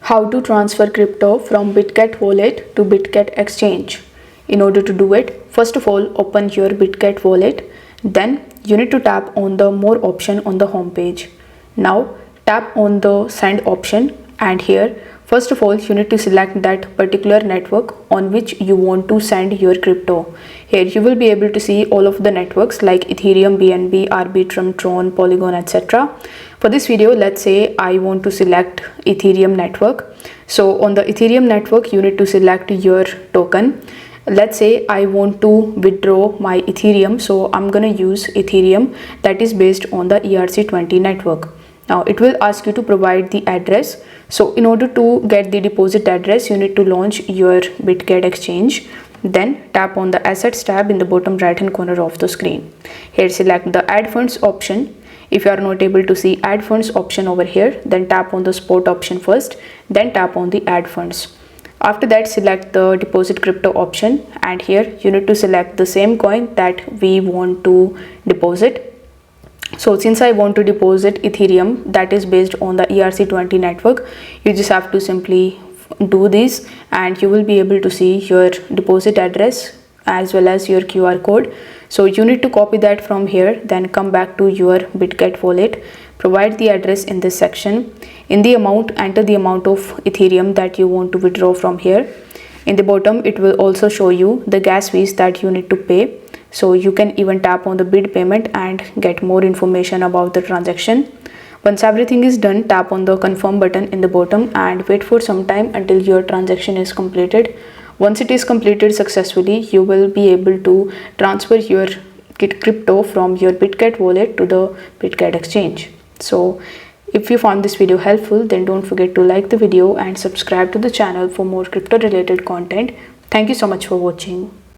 How to transfer crypto from Bitget Wallet to Bitget Exchange. In order to do it, first of all, open your Bitget Wallet. Then you need to tap on the More option on the home page. Now tap on the Send option, and here first of all you need to select that particular network on which you want to send your crypto. Here you will be able to see all of the networks like Ethereum, BNB, Arbitrum, Tron, Polygon, etc. For this video, let's say I want to select Ethereum network. So on the Ethereum network, you need to select your token. Let's say I want to withdraw my Ethereum, so I'm gonna use Ethereum that is based on the ERC20 network. Now it will ask you to provide the address. So in order to get the deposit address, you need to launch your Bitget Exchange. Then tap on the Assets tab in the bottom right hand corner of the screen. Here select the Add Funds option. If you are not able to see Add Funds option over here, then tap on the Spot option first, then tap on the Add Funds. After that, select the Deposit Crypto option, and here you need to select the same coin that we want to deposit. So since I want to deposit Ethereum that is based on the ERC20 network, you just have to simply do this and you will be able to see your deposit address as well as your QR code. So you need to copy that from here, then come back to your Bitget wallet, provide the address in this section. In the amount, enter the amount of Ethereum that you want to withdraw from here. In the bottom, it will also show you the gas fees that you need to pay. So you can even tap on the bid payment and get more information about the transaction. Once everything is done, tap on the confirm button in the bottom and wait for some time until your transaction is completed. Once it is completed successfully, you will be able to transfer your crypto from your Bitget wallet to the Bitget Exchange. So if you found this video helpful, then don't forget to like the video and subscribe to the channel for more crypto related content. Thank you so much for watching.